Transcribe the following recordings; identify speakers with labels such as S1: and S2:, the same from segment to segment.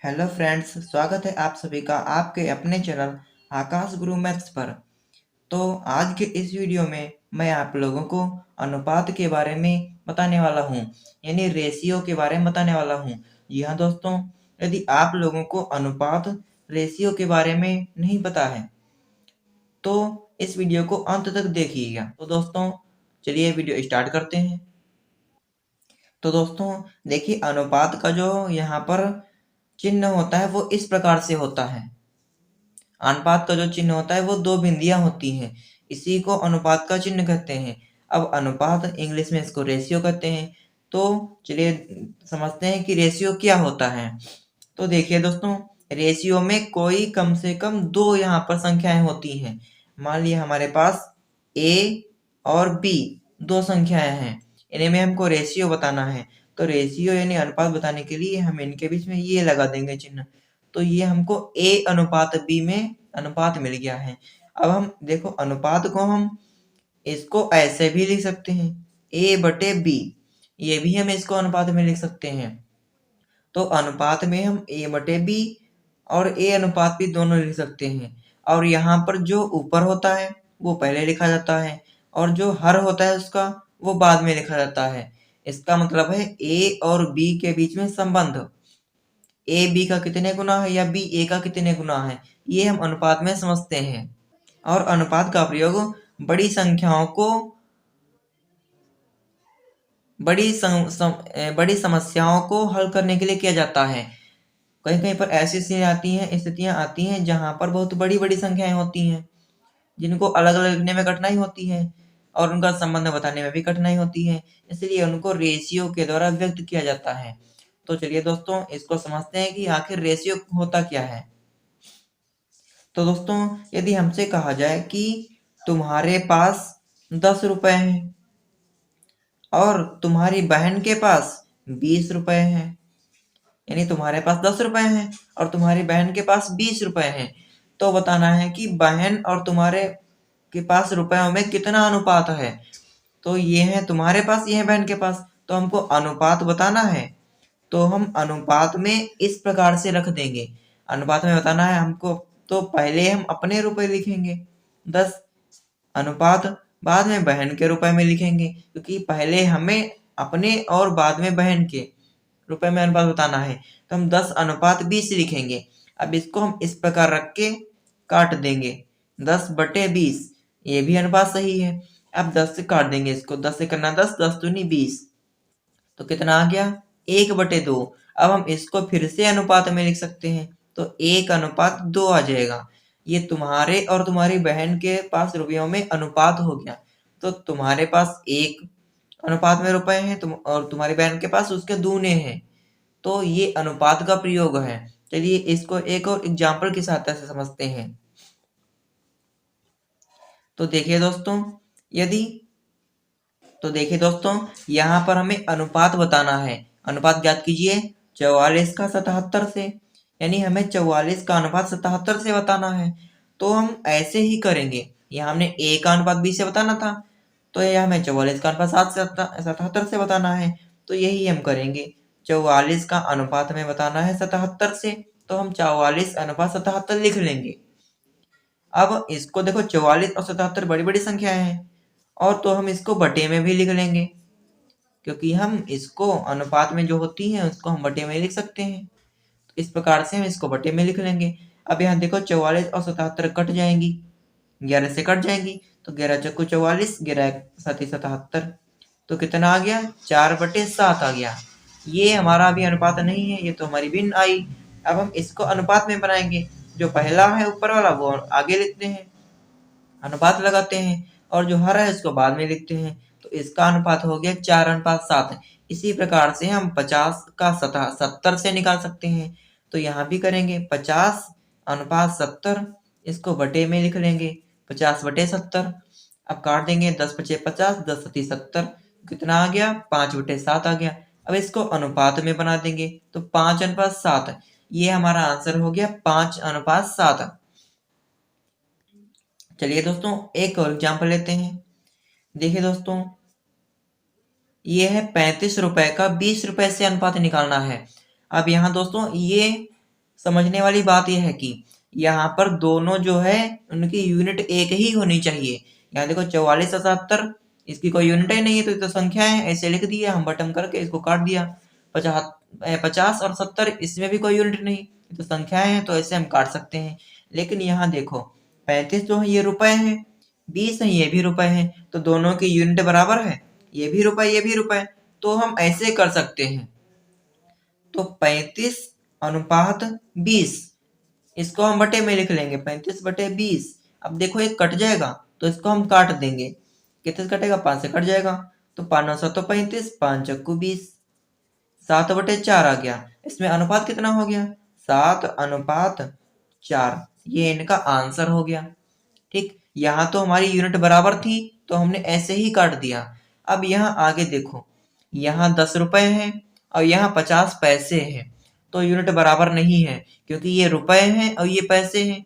S1: Hello friends, स्वागत है आप सभी का आपके अपने चैनल आकाश गुरु मैथ्स पर। तो आज के इस वीडियो में मैं आप लोगों को अनुपात के बारे में बताने वाला हूँ, यानी रेशियो के बारे में बताने वाला हूँ। जी हाँ दोस्तों, यदि आप लोगों को अनुपात रेशियो के बारे में नहीं पता है तो इस वीडियो को अंत तक देखिएगा। तो दोस्तों चलिए वीडियो स्टार्ट करते हैं। तो दोस्तों देखिए, अनुपात का जो यहाँ पर चिन्ह होता है वो इस प्रकार से होता है। अनुपात का जो चिन्ह होता है वो दो बिंदियां होती हैं, इसी को अनुपात का चिन्ह कहते हैं। अब अनुपात इंग्लिश में इसको रेशियो कहते हैं। तो चलिए समझते हैं कि रेशियो क्या होता है। तो देखिए दोस्तों, रेशियो में कोई कम से कम दो यहाँ पर संख्याएं होती हैं। मान लिया हमारे पास ए और बी दो संख्याएं हैं, इन्हें में हमको रेशियो बताना है। तो रेशियो यानी अनुपात बताने के लिए हम इनके बीच में ये लगा देंगे चिन्ह। तो ये हमको ए अनुपात बी में अनुपात मिल गया है। अब हम देखो, अनुपात को हम इसको ऐसे भी लिख सकते हैं, ए बटे बी। ये भी हम इसको अनुपात में लिख सकते हैं। तो अनुपात में हम ए बटे बी और ए अनुपात भी दोनों लिख सकते हैं। और यहाँ पर जो ऊपर होता है वो पहले लिखा जाता है, और जो हर होता है उसका वो बाद में लिखा जाता है। इसका मतलब है ए और बी के बीच में संबंध, ए बी का कितने गुना है या बी ए का कितने गुना है, ये हम अनुपात में समझते हैं। और अनुपात का प्रयोग बड़ी संख्याओं को बड़ी समस्याओं को हल करने के लिए किया जाता है। कहीं कहीं पर ऐसी स्थितियां आती हैं जहां पर बहुत बड़ी बड़ी संख्याएं होती हैं, जिनको अलग अलग लिखने में कठिनाई होती है और उनका संबंध बताने में भी कठिनाई होती है, इसलिए उनको रेशियो के द्वारा व्यक्त किया जाता है। तो चलिए दोस्तों, इसको समझते हैं कि आखिर रेशियो होता क्या है। तो दोस्तों, यदि हमसे कहा जाए कि तुम्हारे पास 10 रुपए हैं और तुम्हारी बहन के पास 20 रुपए हैं, यानी तुम्हारे पास 10 रुपए हैं और तुम्हारी बहन के पास 20 रुपए हैं, तो बताना है कि बहन और तुम्हारे के पास रुपयों में कितना अनुपात है। तो ये है तुम्हारे पास, ये है बहन के पास, तो हमको अनुपात बताना है। तो हम अनुपात में इस प्रकार से रख देंगे। अनुपात में बताना है हमको, तो पहले हम अपने रुपए लिखेंगे 10 अनुपात, बाद में बहन के रुपए में लिखेंगे, क्योंकि पहले हमें अपने और बाद में बहन के रुपए में अनुपात बताना है। तो हम 10 अनुपात 20 लिखेंगे। अब इसको हम इस प्रकार रख के काट देंगे, 10/20, ये भी अनुपात सही है। अब 10 से काट देंगे इसको, 10 से करना 10, 10 दूनी 20, तो कितना आ गया 1/2। अब हम इसको फिर से अनुपात में लिख सकते हैं, तो 1/2 आ जाएगा। ये तुम्हारे और तुम्हारी बहन के पास रुपयों में अनुपात हो गया। तो तुम्हारे पास 1 अनुपात में रुपए हैं तुम, और तुम्हारी बहन के पास उसके दूने हैं। तो ये अनुपात का प्रयोग है। चलिए इसको एक और एग्जाम्पल की सहायता से समझते हैं। तो देखिए दोस्तों, यदि तो देखिए दोस्तों, यहाँ पर हमें अनुपात बताना है। अनुपात ज्ञात कीजिए 44 का 77 से, यानी हमें 44 का अनुपात 77 से बताना है। तो हम ऐसे ही करेंगे, यहाँ हमने a का अनुपात b से बताना था, तो यह हमें 44 का अनुपात 7 से 77 से बताना है। तो यही हम करेंगे, 44 का अनुपात हमें बताना है 77 से, तो हम 44 अनुपात 77 लिख लेंगे। अब इसको देखो, 44 और 77 बड़ी बड़ी संख्याएं हैं, और तो हम इसको बटे में भी लिख लेंगे, क्योंकि हम इसको अनुपात में जो होती है उसको हम बटे में लिख सकते हैं। तो इस प्रकार से हम इसको बटे में लिख लेंगे। अब यहाँ देखो, 44 और 77 कट जाएंगी, 11 से कट जाएंगी, तो 11 चक्कू 44, 11 साथी 77, तो कितना आ गया 4/7 आ गया। ये हमारा अभी अनुपात नहीं है, ये तो हमारी भिन्न आई। अब हम इसको अनुपात में बनाएंगे, जो पहला है ऊपर वाला वो आगे लिखते हैं, अनुपात लगाते हैं, और जो हर है उसको बाद में लिखते हैं। तो इसका अनुपात हो गया 4:7। इसी प्रकार से हम 50 का 70 से निकाल सकते हैं। तो यहाँ भी करेंगे 50/70, इसको बटे में लिख लेंगे 50/70। अब काट देंगे, 10×5 = 50, 10 × 70, कितना आ गया 5/7 आ गया। अब इसको अनुपात में बना देंगे, तो 5:7, ये हमारा आंसर हो गया 5:7। चलिए दोस्तों, एक और एग्जाम्पल लेते हैं। देखिए दोस्तों, ये है 35 रुपए का 20 रुपए से अनुपात निकालना है। अब यहाँ दोस्तों, ये समझने वाली बात यह है कि यहाँ पर दोनों जो है उनकी यूनिट एक ही होनी चाहिए। यहाँ देखो 44 और 77, इसकी कोई यूनिट ही नहीं है, तो ये तो संख्या है, ऐसे लिख दिया हम बटन करके, इसको काट दिया। 50 और 70, इसमें भी कोई यूनिट नहीं, ये तो संख्याएं हैं, तो ऐसे हम काट सकते हैं। लेकिन यहाँ देखो 35 जो है ये रुपए है, 20 है ये भी रुपए है, तो दोनों की यूनिट बराबर है, ये भी रुपए ये भी रुपए, तो हम ऐसे कर सकते हैं। तो 35:20, इसको हम बटे में लिख लेंगे 35/20। अब देखो एक कट जाएगा, तो इसको हम काट देंगे, कितने से कटेगा, 5 से कट जाएगा, तो 5 7 35, 5 चक्कू 20, 7/4 आ गया। इसमें अनुपात कितना हो गया, 7:4, ये इनका आंसर हो गया। ठीक, यहाँ तो हमारी यूनिट बराबर थी, तो हमने ऐसे ही काट दिया। अब यहाँ आगे देखो, यहाँ 10 रुपए है और यहाँ 50 पैसे हैं, तो यूनिट बराबर नहीं है, क्योंकि ये रुपए हैं और ये पैसे हैं।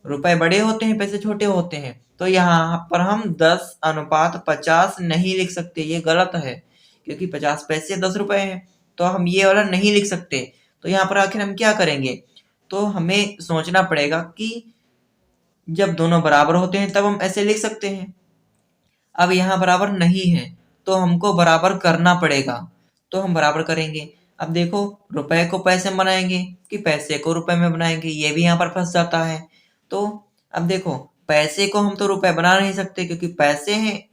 S1: रुपए बड़े होते हैं, पैसे छोटे होते हैं, तो यहाँ पर हम 10:50 नहीं लिख सकते, ये गलत है, क्योंकि 50 पैसे 10 रुपए हैं, तो हम ये वाला नहीं लिख सकते। तो यहाँ पर आखिर हम क्या करेंगे, तो हमें सोचना पड़ेगा कि जब दोनों बराबर होते हैं तब हम ऐसे लिख सकते हैं। अब यहाँ बराबर नहीं है, तो हमको बराबर करना पड़ेगा, तो हम बराबर करेंगे। अब देखो रुपए को पैसे में बनाएंगे कि पैसे को रुपए में बनाएंगे, ये भी यहाँ पर फंस जाता है। तो अब देखो पैसे को हम तो रुपए बना नहीं सकते, क्योंकि पैसे हैं,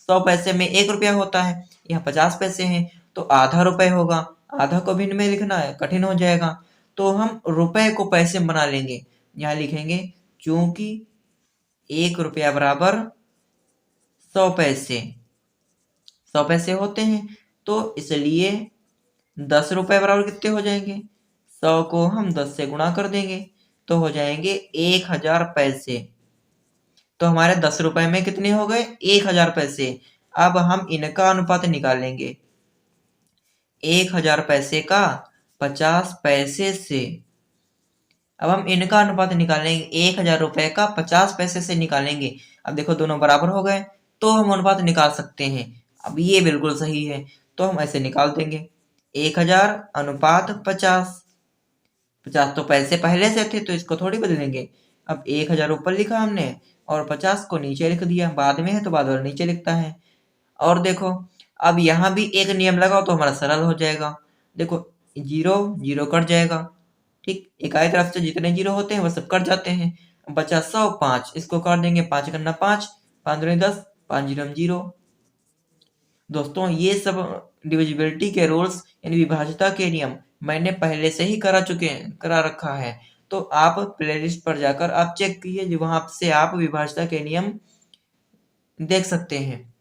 S1: 100 पैसे में 1 रुपया होता है, यहाँ 50 पैसे हैं, तो आधा रुपए होगा, आधा को भिन्न में लिखना है, कठिन हो जाएगा, तो हम रुपए को पैसे में बना लेंगे। यहाँ लिखेंगे चूंकि 1 रुपया बराबर 100 पैसे, 100 पैसे होते हैं, तो इसलिए 10 रुपए बराबर कितने हो जाएंगे, 100 को हम 10 से गुणा कर देंगे, तो हो जाएंगे 1000 पैसे। तो हमारे 10 रुपए में कितने हो गए, 1000 पैसे। अब हम इनका अनुपात निकालेंगे, 1000 पैसे का 50 पैसे से। अब हम इनका अनुपात निकालेंगे, 1000 रुपए का 50 पैसे से निकालेंगे। अब देखो दोनों बराबर हो गए, तो हम अनुपात निकाल सकते हैं। अब ये बिल्कुल सही है, तो हम ऐसे निकाल देंगे 1000 अनुपात 50। 50 तो पैसे पहले से थे, तो इसको थोड़ी बदलेंगे। अब 1000 ऊपर लिखा हमने और 50 को नीचे लिख दिया, बाद में है तो बाद वाला नीचे लिखता है। और देखो अब यहाँ भी एक नियम लगाओ तो हमारा सरल हो जाएगा। देखो 0 0 कट जाएगा, ठीक, इकाई तरफ से जितने जीरो होते हैं वो सब कट जाते हैं। बचा 100, 5, इसको काट देंगे, 5 करना 5, 5 दूनी 10, 5 जीरो 0। दोस्तों ये सब डिविजिबिलिटी के रूल्स यानी विभाज्यता के नियम मैंने पहले से ही करा रखा है, तो आप प्लेलिस्ट पर जाकर आप चेक कीजिए, वहां से आप विभाज्यता के नियम देख सकते हैं।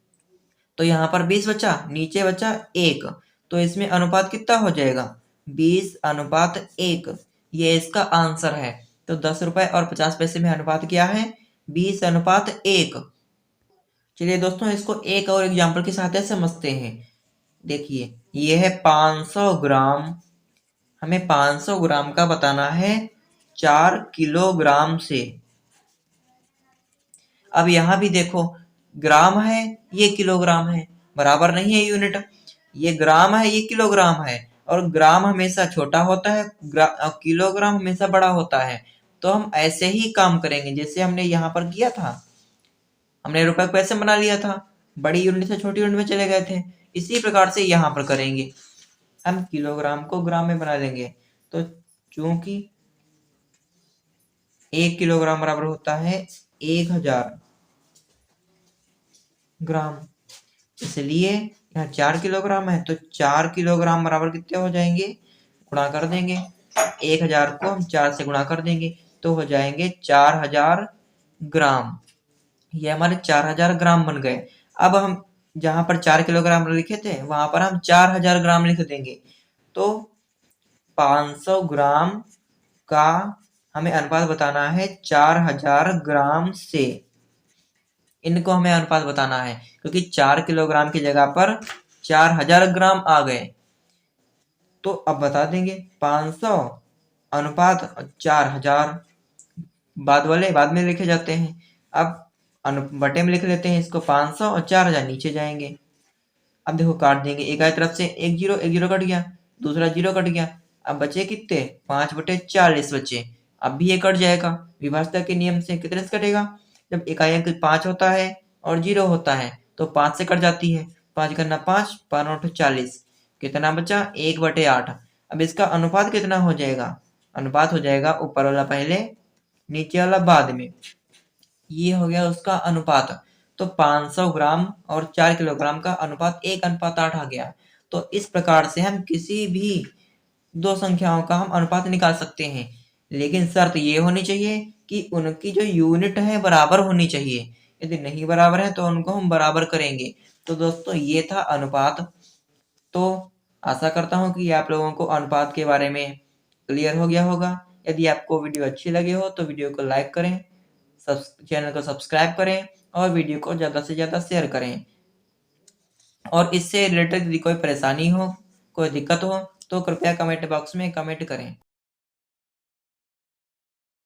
S1: तो यहाँ पर 20 बचा, नीचे बचा 1, तो इसमें अनुपात कितना हो जाएगा, 20:1, ये इसका आंसर है। तो 10 रुपए और 50 पैसे में अनुपात क्या है, 20:1। चलिए दोस्तों इसको एक और एग्जाम्पल के साथ समझते हैं। देखिए ये है 500 ग्राम, हमें 500 ग्राम का बताना है 4 किलोग्राम से। अब यहाँ भी देखो ग्राम है, ये किलोग्राम है, बराबर नहीं है यूनिट, ये ग्राम है ये किलोग्राम है, और ग्राम हमेशा छोटा होता है, किलोग्राम हमेशा बड़ा होता है। तो हम ऐसे ही काम करेंगे जैसे हमने यहाँ पर किया था, हमने रुपए पैसे बना लिया था, बड़ी यूनिट से छोटी यूनिट में चले गए थे, इसी प्रकार से यहाँ पर करेंगे, हम किलोग्राम को ग्राम में बना लेंगे। तो चूंकि 1 किलोग्राम बराबर होता है 1000 ग्राम, इसलिए यहाँ 4 किलोग्राम है, तो 4 किलोग्राम बराबर कितने हो जाएंगे, गुणा कर देंगे, 1000 को हम 4 से गुणा कर देंगे, तो हो जाएंगे 4000 ग्राम। ये हमारे 4000 ग्राम बन गए। अब हम जहां पर 4 किलोग्राम लिखे थे वहां पर हम 4000 ग्राम लिख देंगे। तो 500 ग्राम का हमें अनुपात बताना है 4000 ग्राम से, इनको हमें अनुपात बताना है, क्योंकि 4 किलोग्राम की जगह पर 4000 ग्राम आ गए। तो अब बता देंगे 500 अनुपात 4000, बाद वाले बाद में लिखे जाते हैं। अब बटे में लिख लेते हैं इसको, 500 और 4000 नीचे जाएंगे। अब देखो काट देंगे, एक आए तरफ से एक जीरो कट गया, दूसरा जीरो कट गया, अब बचे कितने? 5/40 बचे। अब भी ये कट जाएगा। विभाज्यता के नियम से कितने से कटेगा? जब इकाई अंक 5 होता है और 0 होता है तो 5 से कट जाती है। 5 करना 5, 5×40 कितना बचा? 1/8। अब इसका अनुपात कितना हो जाएगा? अनुपात हो जाएगा ऊपर वाला पहले, नीचे वाला बाद में। ये हो गया उसका अनुपात। तो 500 ग्राम और 4 किलोग्राम का अनुपात 1:8 आ गया। तो इस प्रकार से हम किसी भी दो संख्याओं का हम अनुपात निकाल सकते हैं, लेकिन शर्त ये होनी चाहिए कि उनकी जो यूनिट है बराबर होनी चाहिए। यदि नहीं बराबर है तो उनको हम बराबर करेंगे। तो दोस्तों ये था अनुपात। तो आशा करता हूँ कि आप लोगों को अनुपात के बारे में क्लियर हो गया होगा। यदि आपको वीडियो अच्छी लगी हो तो वीडियो को लाइक करें, चैनल को सब्सक्राइब करें और वीडियो को ज़्यादा से ज़्यादा शेयर करें। और इससे रिलेटेड यदि कोई परेशानी हो, कोई दिक्कत हो तो कृपया कमेंट बॉक्स में कमेंट करें।